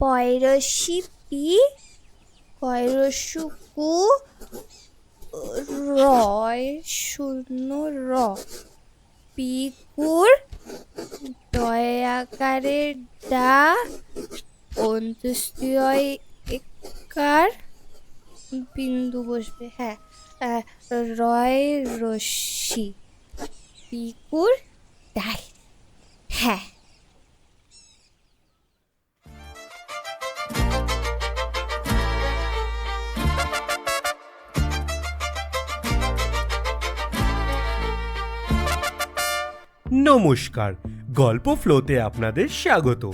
পয়রসি P, কয়রসুকু, রয় শূন্য র, পিকুর, দয়াকারের ডা, অন্ত্যেষ্টিয় একার, বিন্দু বসবে। হ্যাঁ, রয় রশ্মি, পিকুর ডাই। হ্যাঁ, নমস্কার, গল্প ফ্লোতে আপনাদের স্বাগত।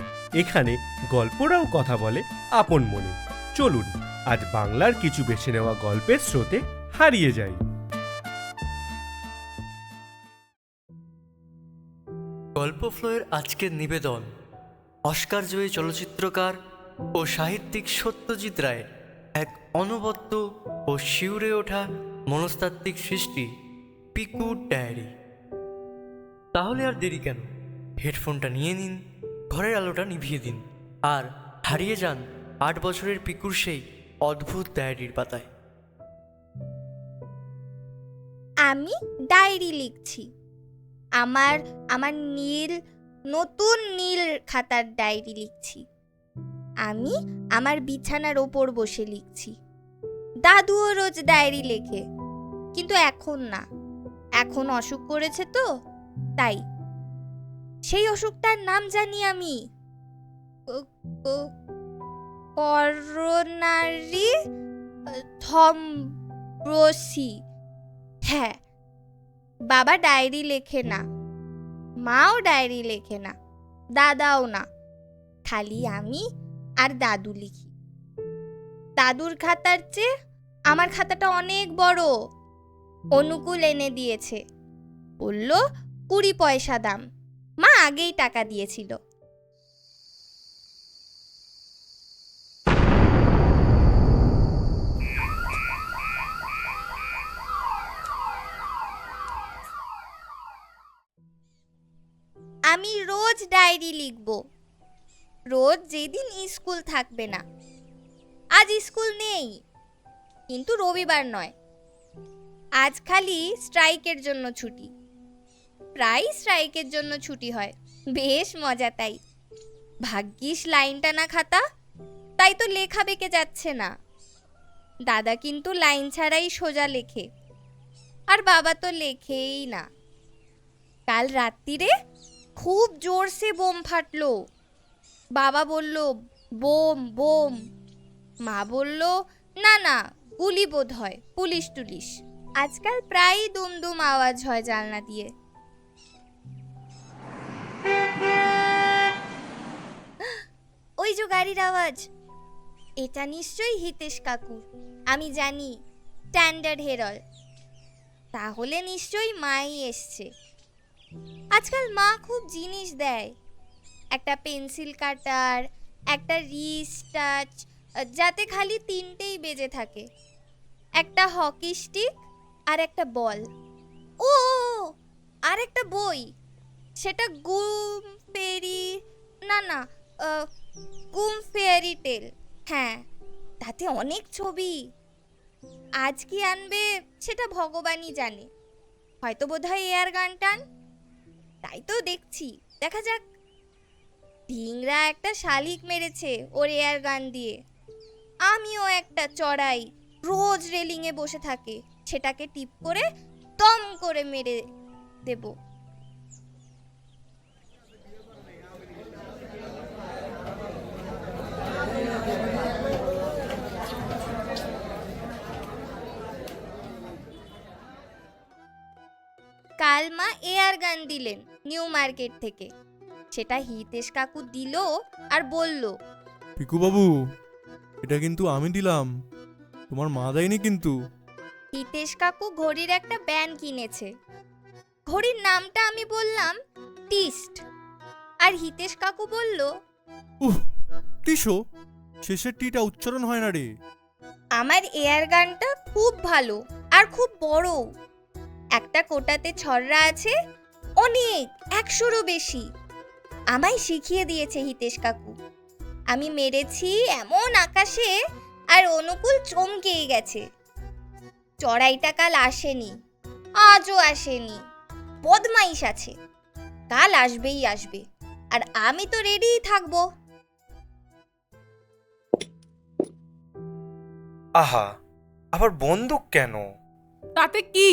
এখানে গল্পরাও কথা বলে আপন মনে। চলুন আজ বাংলার কিছু বেছে নেওয়া গল্পের স্রোতে হারিয়ে যাই। গল্প ফ্লোয়ের আজকের নিবেদন অস্কারজয়ী চলচ্চিত্রকার ও সাহিত্যিক সত্যজিৎ রায়ের এক অনবদ্য ও শিউরে ওঠা মনস্তাত্ত্বিক সৃষ্টি পিকুর ডায়েরি। তাহলে আর দেরি কেন, হেডফোনটা নিয়ে নিন, ঘরের আলোটা নিভিয়ে দিন, আর হারিয়ে যান 8 বছরের পিকুর সেই অদ্ভুত ডায়েরির পাতায়। আমি ডায়েরি লিখছি। আমার আমার নীল, নতুন নীল খাতার ডায়েরি লিখছি। আমি আমার বিছানার ওপর বসে লিখছি। দাদুও রোজ ডায়েরি লেখে, কিন্তু এখন না, এখন অসুখ করেছে তো তাই। সেই অসুখটার নাম জানি আমি, করোনারি থ্রম্বোসিস। হ্যাঁ, বাবা ডায়েরি লেখে না, মাও ডায়েরি লেখে না, দাদাও না, খালি আমি আর দাদু লিখি। দাদুর খাতার চেয়ে আমার খাতাটা অনেক বড়। অনুকূল এনে দিয়েছে, বলল 20 পয়সা দাম। মা আগেই টাকা দিয়েছিল। আমি রোজ ডায়েরি লিখব, রোজ যেদিন স্কুল থাকবে না। আজ স্কুল নেই, কিন্তু রবিবার নয়, আজ খালি স্ট্রাইকের জন্য ছুটি। প্রায় স্ট্রাইকের জন্য ছুটি হয়, বেশ মজা তাই। ভাগ্যিস লাইনটা না খাতা, তাই তো লেখা বেঁকে যাচ্ছে না। দাদা কিন্তু লাইন ছাড়াই সোজা লেখে, আর বাবা তো লেখেই না। কাল রাত্রিরে খুব জোরসে বোম ফাটলো। বাবা বলল বোম বোম, মা বলল না না, গুলি বোধ হয়, পুলিশ টুলিশ। আজকাল প্রায়ই দুমদুম আওয়াজ হয় জানলা দিয়ে। ওই যে গাড়ির আওয়াজ, এটা নিশ্চয়ই হিতেশ কাকুর। আমি জানি, স্ট্যান্ডার্ড হেরল। তাহলে নিশ্চয়ই মাই এসছে। আজকাল মা খুব জিনিস দেয়, একটা পেন্সিল কাটার, একটা রিস্টাচ, যাতে খালি 3টেই বেজে থাকে, একটা হকি স্টিক আর একটা বল। ও, আর একটা বই, সেটা গুম ফেরি, না না, গুম ফেয়ারি টেল। হ্যাঁ, তাতে অনেক ছবি। আজ কি আনবে সেটা ভগবানই জানে। হয়তো বোধহয় এয়ার গান টান, তাই তো দেখছি, দেখা যাক। ঢিংরা একটা শালিক মেরেছে ওর এয়ার গান দিয়ে। আমিও একটা চড়াই, রোজ রেলিংয়ে বসে থাকে, সেটাকে টিপ করে দম করে মেরে দেব। কাল মা এয়ার গান দিলেন নিউ মার্কেট থেকে। সেটা হিতেশ কাকু দিল আর বলল, পিকু বাবু, এটা কিন্তু আমি দিলাম, তোমার মা দেয়নি কিন্তু। হিতেশ কাকু ঘড়ির একটা ব্যান্ড কিনেছে। ঘড়ির নামটা আমি বললাম টিস্ট, আর হিতেশ কাকু বলল, টিসো, শেষের টিটা উচ্চারণ হয় না রে। আমার এয়ার গানটা খুব ভালো আর খুব বড়। একটা কোটাতে ছড়রা আছে, অনেক, 100রও বেশি। আমায় শিখিয়ে দিয়েছে হিতেশ কাকু। আমি মেরেছি এমন আকাশে, আর অনুকূল চমকেই গেছে। চড়াইটা কাল আসেনি, আজও আসেনি, বদমাইশ আছে। কাল আসবেই আসবে, আর আমি তো রেডিই থাকবো। আহা, আবার বন্দুক কেন? তাতে কি?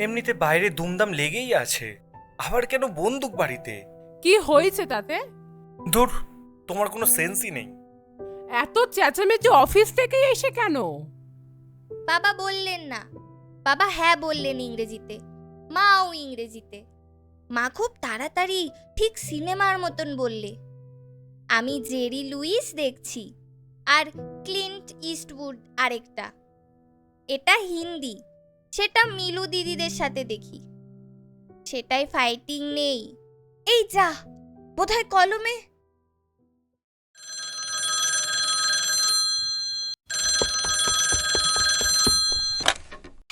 এমনিতে বাইরে দুমদাম লেগেই আছে, আবার কেন বন্দুক বাড়িতে? কি হয়েছে তাতে? দূর, তোমার কোনো সেন্সই নেই। এত চেঁচামেচি অফিস থেকে এসে কেন? বাবা বললেন না। বাবা হ্যাঁ বললেন ইংরেজিতে, মাও ইংরেজিতে। মা খুব তাড়াতাড়ি ঠিক সিনেমার মতন বললে। আমি জেরি লুইস দেখছি, আর ক্লিন্ট ইস্টউড আরেকটা। এটা হিন্দি, সেটা মিলু দিদিদের সাথে দেখি। সেটাই ফাইটিং নেই। এই যা, বোধহয় কলমে।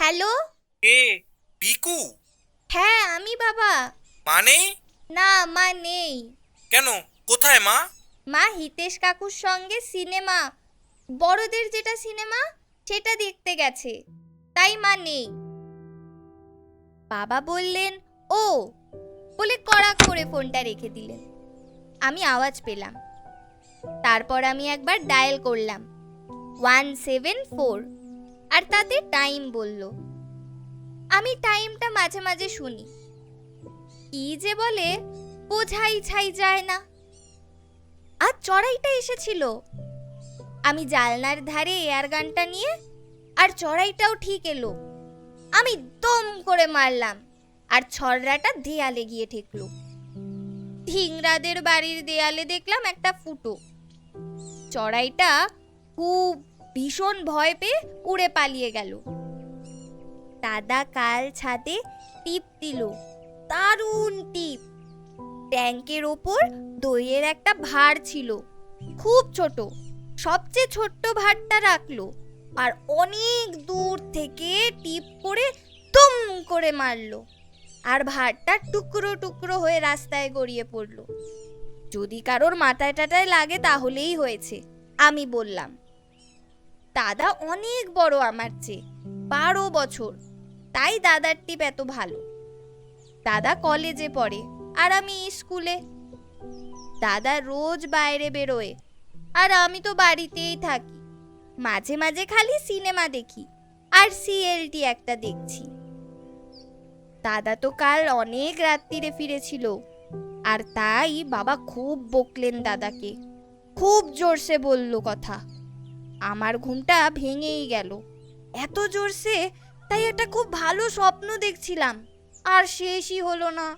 হ্যালো। কে? পিকু? হ্যাঁ আমি বাবা। মানে? না, মা নেই। কেন? কোথায় মা? মা হিতেশ কাকুর সঙ্গে সিনেমা, বড়দের যেটা সিনেমা, সেটা দেখতে গেছে, তাই মা নেই। বাবা বললেন ও বলে কড়াক করে ফোনটা রেখে দিলেন। আমি আওয়াজ পেলাম, তারপর আমি একবার ডায়াল করলাম 174, আর তাতে টাইম বলল। আমি টাইমটা মাঝে মাঝে শুনি, কি যে বলে বোঝাই ছাই যায় না। আজ চড়াইটা এসেছিল। আমি জালনার ধারে এয়ার গানটা নিয়ে, আর চড়াইটাও ঠিক এলো। আমি দম করে মারলাম, আর ছড়রাটা দেয়ালে গিয়ে ঠেকলো। ঢিংরাদের বাড়ির দেয়ালে দেখলাম একটা ফুটো। চড়াইটা খুব ভীষণ ভয় পেয়ে উড়ে পালিয়ে গেল। দাদা কাল ছাদে টিপ দিল, দারুণ টিপ। ট্যাঙ্কের ওপর দইয়ের একটা ভাঁড় ছিল, খুব ছোট, সবচেয়ে ছোট্ট ভাঁড়টা রাখলো, আর অনেক দূর থেকে টিপ করে তুম করে মারলো, আর ভাঁড়টা টুকরো টুকরো হয়ে রাস্তায় গড়িয়ে পড়লো। যদি কারোর মাথায় টাটায় লাগে তাহলেই হয়েছে, আমি বললাম। দাদা অনেক বড় আমার চেয়ে, 12 বছর, তাই দাদার টিপ এত ভালো। দাদা কলেজে পড়ে, আর আমি স্কুলে। দাদা রোজ বাইরে বেরোয়, আর আমি তো বাড়িতেই থাকি। মাঝে মাঝে খালি সিনেমা দেখি, আর সিএলটি একটা দেখছি। দাদা তো কাল অনেক রাত্রিরে ফিরেছিল, আর তাই বাবা খুব বকলেন দাদাকে, খুব জোরসে বলল কথা। আমার ঘুমটা ভেঙেই গেল, এত জোরসে, তাই একটা খুব ভালো স্বপ্ন দেখছিলাম, আর শেষই হলো না।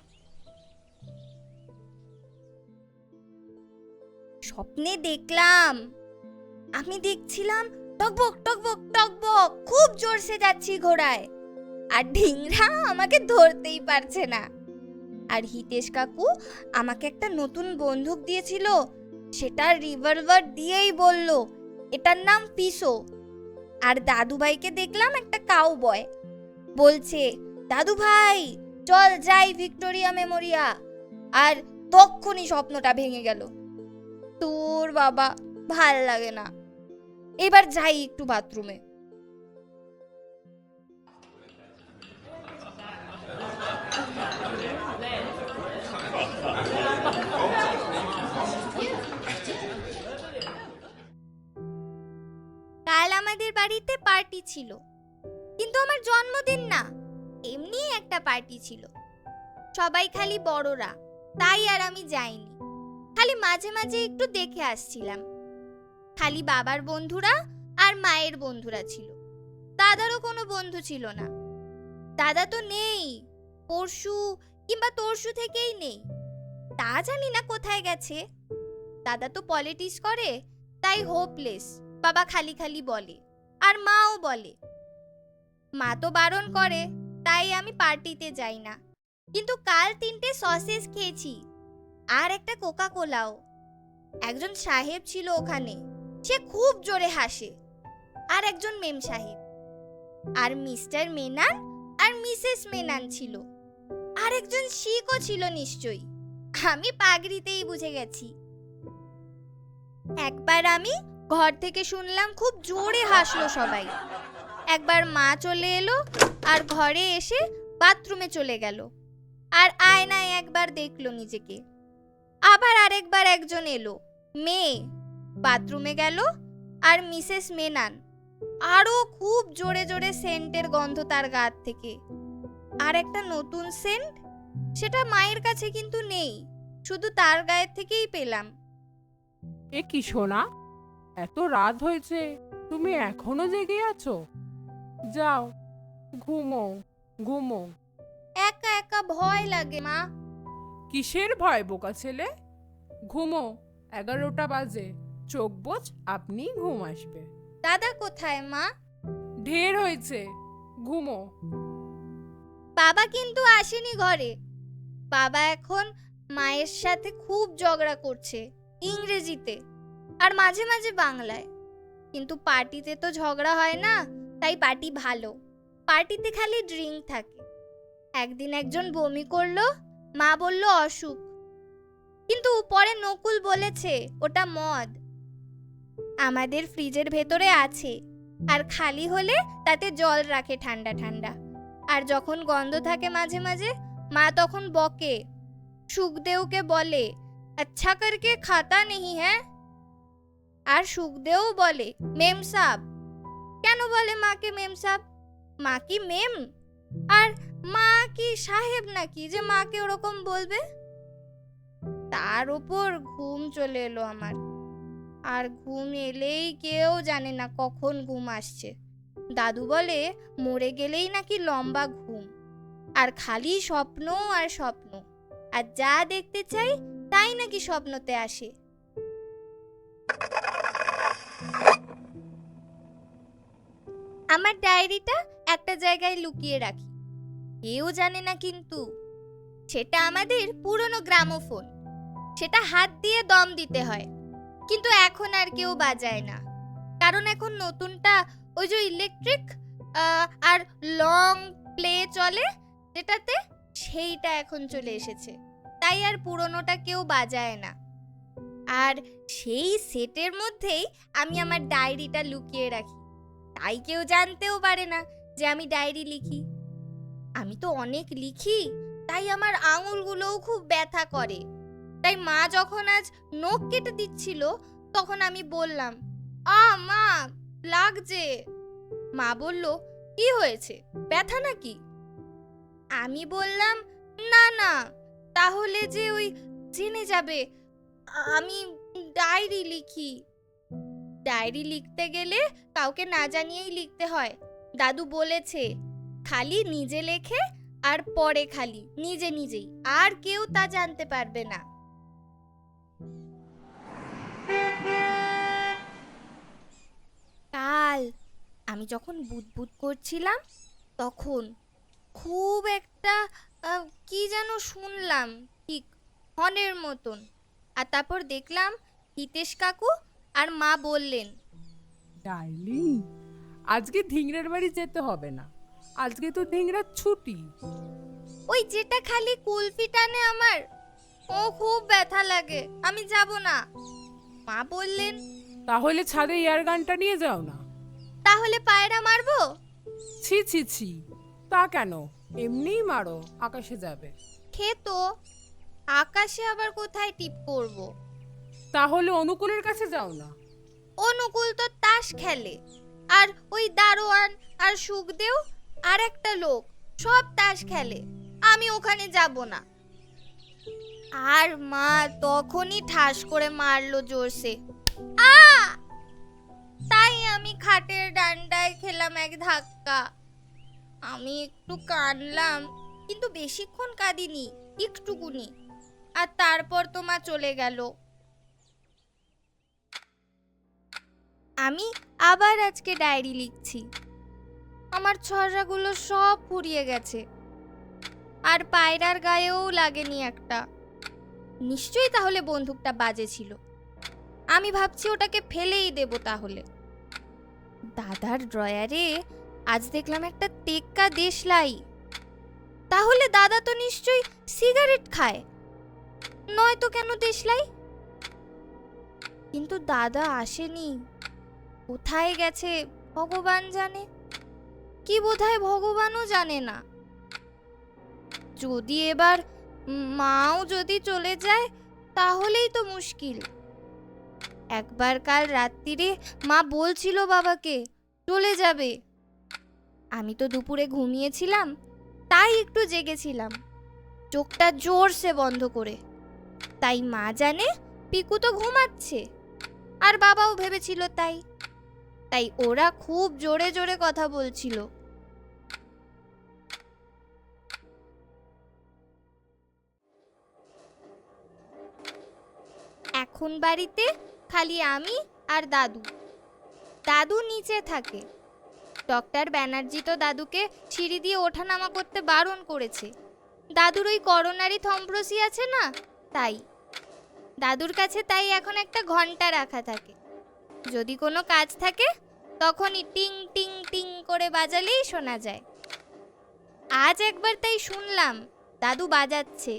স্বপ্নে দেখলাম, আমি দেখছিলাম টকবক টকবক টকবক খুব জোরসে যাচ্ছি ঘোড়ায়, আর ঢিংরা আমাকে ধরতেই পারছে না। আর হিতেশ কাকু আমাকে একটা নতুন বন্দুক দিয়েছিল, সেটা রিভলভার দিয়েই বলল এটার নাম পিসো। আর দাদুভাইকে দেখলাম একটা কাউবয়, বলছে দাদু ভাই চল যাই ভিক্টোরিয়া মেমোরিয়া। আর তখনই স্বপ্নটা ভেঙে গেল। তোর বাবা, ভাল লাগে না। এবার যাই একটু বাথরুমে। কাল আমাদের বাড়িতে পার্টি ছিল, কিন্তু আমার জন্মদিন না, এমনি একটা পার্টি ছিল। সবাই খালি বড়রা, তাই আর আমি যাইনি, খালি মাঝে মাঝে একটু দেখে আসছিলাম। খালি বাবার বন্ধুরা আর মায়ের বন্ধুরা ছিল, দাদারও কোনো বন্ধু ছিল না। দাদা তো নেই, পরশু কিংবা তরশু থেকেই নেই, তা জানি না কোথায় গেছে। দাদা তো পলিটিক্স করে, তাই হোপলেস, বাবা খালি খালি বলে, আর মাও বলে। মা তো বারণ করে, তাই আমি পার্টিতে যাই না। কিন্তু কাল 3টে সসেস খেয়েছি, আর একটা কোকা কোলাও। একজন সাহেব ছিল ওখানে, সে খুব জোরে হাসে, আর একজন মেম সাহেব, আর মিস্টার মেনান আর মিসেস মেনান ছিল, আর একজন শিখও ছিল নিশ্চয়ই। আমি পাগড়িতেই বুঝে গেছি। একবার আমি ঘর থেকে শুনলাম খুব জোরে হাসলো সবাই। একবার মা চলে এলো আর ঘরে এসে বাথরুমে চলে গেল আর আয়নায় একবার দেখলো নিজেকে। আবার আরেকবার একজন এলো, মেয়ে, বাথরুমে গেল আর মিসেস মেনান আরও খুব জোরে জোরে সেন্টের গন্ধ তার গা থেকে। আর একটা নতুন সেন্ট, সেটা মায়ের কাছে কিন্তু নেই, শুধু তার গায়ের থেকেই পেলাম। এ কি সোনা, এত রাত হয়েছে, তুমি এখনো জেগে আছো? যাও ঘুমো ঘুমো। একা একা ভয় লাগে মা। কিসের ভয় বোকা ছেলে? ঘুমো, 11টা বাজে, চোখ বোঝ, আপনি ঘুম আসবে। দাদা কোথায় মা? ঢের হয়েছে, ঘুমো। বাবা কিন্তু আসেনি ঘরে। বাবা এখন মায়ের সাথে খুব ঝগড়া করছে ইংরেজিতে আর মাঝে মাঝে বাংলায়। কিন্তু পার্টিতে তো ঝগড়া হয় না, তাই পার্টি ভালো। পার্টিতে খালি ড্রিঙ্ক থাকে। একদিন একজন বমি করলো, মা বলল অসুখ, কিন্তু পরে নকুল বলেছে ওটা মদ। আমাদের ফ্রিজের ভেতরে আছে, আর খালি হলে তাতে জল রাখে ঠান্ডা ঠান্ডা। আর যখন গন্ধ থাকে মাঝে মাঝে, মা তখন বকে, সুখদেওকে বলে আচ্ছা করকে খাতা নেই হ্যাঁ। আর সুখদেও বলে মেম সাব। কেন বলে মাকে মেম সাব? মা কি মেম? আর মা কি সাহেব নাকি যে মাকে ওরকম বলবে? তার উপর ঘুম চলে এলো আমার। আর ঘুম এলেই কেউ জানে না কখন ঘুম আসছে। দাদু বলে মরে গেলেই নাকি লম্বা ঘুম, আর খালি স্বপ্ন আর স্বপ্ন, আর যা দেখতে চাই তাই নাকি স্বপ্নতে আসে। আমার ডায়েরিটা একটা জায়গায় লুকিয়ে রাখি, কেউ জানে না কিন্তু। সেটা আমাদের পুরনো গ্রামোফোন, সেটা হাত দিয়ে দম দিতে হয়, কিন্তু এখন আর কেউ বাজায় না, কারণ এখন নতুনটা ওই যে ইলেকট্রিক আর লং প্লে চলে যেটাতে, সেইটা এখন চলে এসেছে, তাই আর পুরনোটা কেউ বাজায় না। আর সেই সেটের মধ্যেই আমি আমার ডায়েরিটা লুকিয়ে রাখি, তাই কেউ জানতেও পারে না যে আমি ডায়েরি লিখি। আমি তো অনেক লিখি, তাই আমার আঙুলগুলোও খুব ব্যথা করে। তাই মা যখন আজ নখ কেটে দিচ্ছিল, তখন আমি বললাম, মা লাগছে। মা বলল, কি হয়েছে, ব্যথা নাকি? আমি বললাম, না না, তাহলে যে ওই জেনে যাবে আমি ডায়েরি লিখি। ডায়েরি লিখতে গেলে কাউকে না জানিয়েই লিখতে হয়। দাদু বলেছে খালি নিজে লেখে আর পরে খালি নিজে নিজেই, আর কেউ তা জানতে পারবে না। কাল আমি যখন বুদবুদ করছিলাম, তখন খুব একটা কি যেন শুনলাম, ঠিক হর্নের মতন। আর তারপর দেখলাম হিতেশ কাকু আর মা বললেন, ডার্লিং, আজকে ধিংরার বাড়ি যেতে হবে না, আজকে তো ধিংরার ছুটি। ওই যেটা খালি কুলফি টানে আমার, ও খুব ব্যথা লাগে, আমি যাব না। মা বললেন, তাহলে ছাদে এয়ার গানটা নিয়ে যাও না। তাহলে পায়রা মারবো? ছি ছি ছি, তা কেন, এমনিই মারো, আকাশে যাবে। খেতো, আকাশে আবার কোথায় টিপ করব? তাহলে অনুকূলের কাছে যাও না। অনুকূল তো তাস খেলে, আর ওই দারোয়ান আর সুখদেও আর একটা লোক সব তাস খেলে, আমি ওখানে যাব না। আর মা তখনই ঠাস করে মারলো জোরসে, তাই আমি খাটের ডান্ডায় খেলাম এক ধাক্কা। আমি একটু কাঁদলাম, কিন্তু বেশিক্ষণ কাঁদিনি, একটুকুনি। আর তারপর তো মা চলে গেল। আমি আবার আজকে ডায়েরি লিখছি। আমার ছড়াগুলো সব ফুরিয়ে গেছে, আর পায়রার গায়েও লাগেনি একটা। নিশ্চয়ই তাহলে বন্দুকটা বাজে ছিল। আমি ভাবছি ওটাকে ফেলেই দেব তাহলে। দাদার ড্রয়ারে আজ দেখলাম একটা টেক্কা দেশলাই। তাহলে দাদা তো নিশ্চয়ই সিগারেট খায়, নয়তো কেন দেশলাই? কিন্তু দাদা আসেনি। কোথায় গেছে ভগবান জানে, কি বোধহয় ভগবানও জানে না। যদি এবার মাও যদি চলে যায় তাহলেই তো মুশকিল। একবার কাল রাত্রিরে মা বলছিল বাবাকে চলে যাবে। আমি তো দুপুরে ঘুমিয়েছিলাম, তাই একটু জেগেছিলাম, চোখটা জোরসে বন্ধ করে। তাই মা জানে পিকু তো ঘুমাচ্ছে, আর বাবাও ভেবেছিল তাই। তাই ওরা খুব জোরে জোরে কথা বলছিল। এখন বাড়িতে খালি আমি আর দাদু। দাদু নিচে থাকে। ডক্টর ব্যানার্জি তো দাদুকে সিঁড়ি দিয়ে ওঠানামা করতে বারণ করেছে। দাদুর ওই করোনারি থম্বসি আছে না, তাই দাদুর কাছে তাই এখন একটা ঘন্টা রাখা থাকে। যদি কোনো কাজ থাকে তখনই টিং টিং টিং করে বাজালেই শোনা যায়। আজ একবার তাই শুনলাম দাদু বাজাচ্ছে।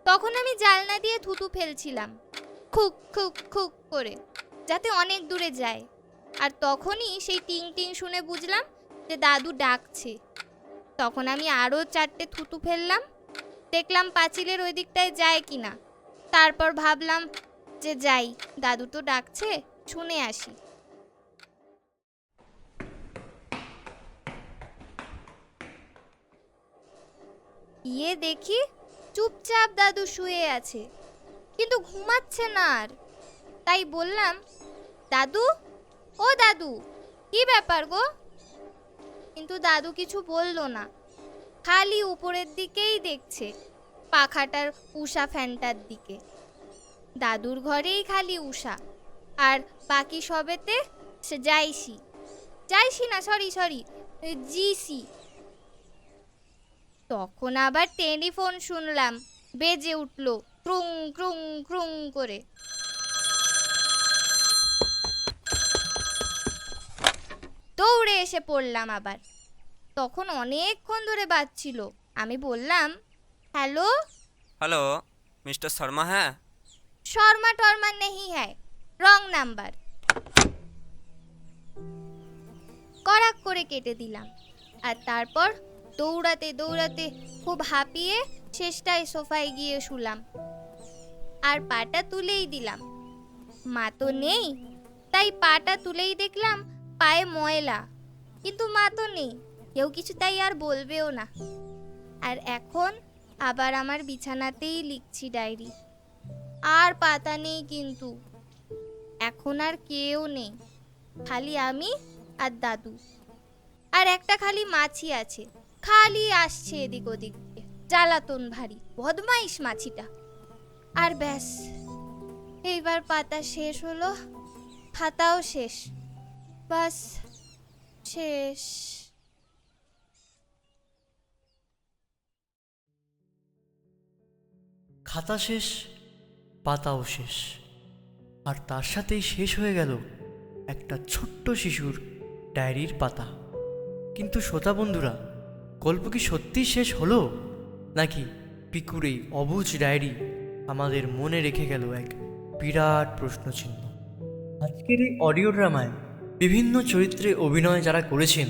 তখন আমি জানলা দিয়ে থুতু ফেলছিলাম খুক খুক খুক করে, যাতে অনেক দূরে যায়। আর তখনই সেই টিং টিং শুনে বুঝলাম যে দাদু ডাকছে। তখন আমি আরও 4টে থুতু ফেললাম, দেখলাম পাঁচিলের ওই দিকটায় যায় কিনা। তারপর ভাবলাম যে যাই, দাদু তো ডাকছে, শুনে আসি। গিয়ে দেখি চুপচাপ দাদু শুয়ে আছে, কিন্তু ঘুমাচ্ছে না আর। তাই বললাম, দাদু, ও দাদু, কি ব্যাপার গো? কিন্তু দাদু কিছু বলল না, খালি উপরের দিকেই দেখছে, পাখাটার উষা ফ্যানটার দিকে। দাদুর ঘরেই খালি উষা, আর বাকি সবেতে যাইসি না, সরি জিসি। তখন আবার টেলিফোন শুনলাম বেজে উঠল ক্রুং ক্রুং ক্রুং করে। দৌড়ে এসে পড়লাম আবার। তখন অনেকক্ষণ ধরে বাজছিল। আমি বললাম, হ্যালো। हेलो मिस्टर शर्मा है? শর্মা টর্মা নেহি হ্যায়, রং নাম্বার। কড়াক করে কেটে দিলাম, আর তারপর দৌড়াতে দৌড়াতে খুব হাঁপিয়ে শেষটায় সোফায় গিয়ে শুলাম, আর পাটা তুলেই দিলাম। মা তো নেই, তাই পাটা তুলেই দেখলাম পায়ে ময়লা, কিন্তু মা তো নেই, কেউ কিছু তাই আর বলবেও না। আর এখন আবার আমার বিছানাতেই লিখছি ডায়েরি। আর পাতা নেই, কিন্তু এখন আর কেউ নেই, খালি আমি আর দাদু। আর একটা খালি মাছি আছে, খালি আসছে এদিক ওদিক দিয়ে, জ্বালাতন ভারী বদমাইশ মাছিটা। আর ব্যাস, এইবার পাতা শেষ হলো, খাতাও শেষ, বাস শেষ। খাতা শেষ, পাতাও শেষ, আর তার সাথেই শেষ হয়ে গেল একটা ছোট্ট শিশুর ডায়েরির পাতা। কিন্তু শ্রোতা বন্ধুরা, গল্প কি সত্যিই শেষ হলো, নাকি পিকুর এই অবুঝ ডায়েরি আমাদের মনে রেখে গেল এক বিরাট প্রশ্নচিহ্ন? আজকের এই অডিও ড্রামায় বিভিন্ন চরিত্রে অভিনয় যারা করেছেন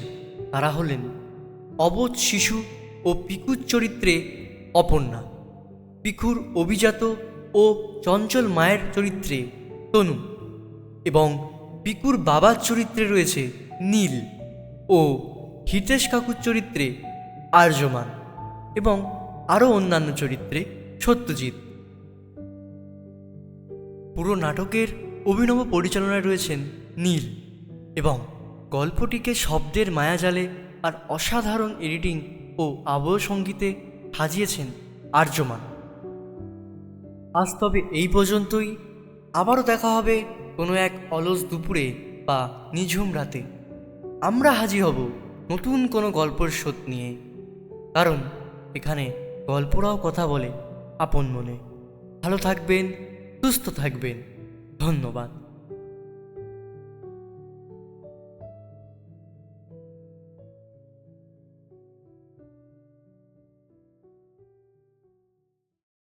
তারা হলেন অবোধ শিশু ও পিকুর চরিত্রে অপর্ণা, পিকুর অভিজাত ও চঞ্চল মায়ের চরিত্রে তনু, এবং পিকুর বাবার চরিত্রে রয়েছে নীল, ও হিতেশ কাকুর চরিত্রে আর্যমান, এবং আরও অন্যান্য চরিত্রে সত্যজিৎ। পুরো নাটকের অভিনব পরিচালনায় রয়েছেন নীল, এবং গল্পটিকে শব্দের মায়াজালে আর অসাধারণ এডিটিং ও আবহ সঙ্গীতে সাজিয়েছেন আর্যমান। আজ তবে এই পর্যন্তই। আবারও দেখা হবে কোনো এক অলস দুপুরে বা নিঝুম রাতে। আমরা হাজির হব নতুন কোনো গল্পের স্রোত নিয়ে, কারণ এখানে গল্পরাও কথা বলে আপন মনে। ভালো থাকবেন, সুস্থ থাকবেন, ধন্যবাদ।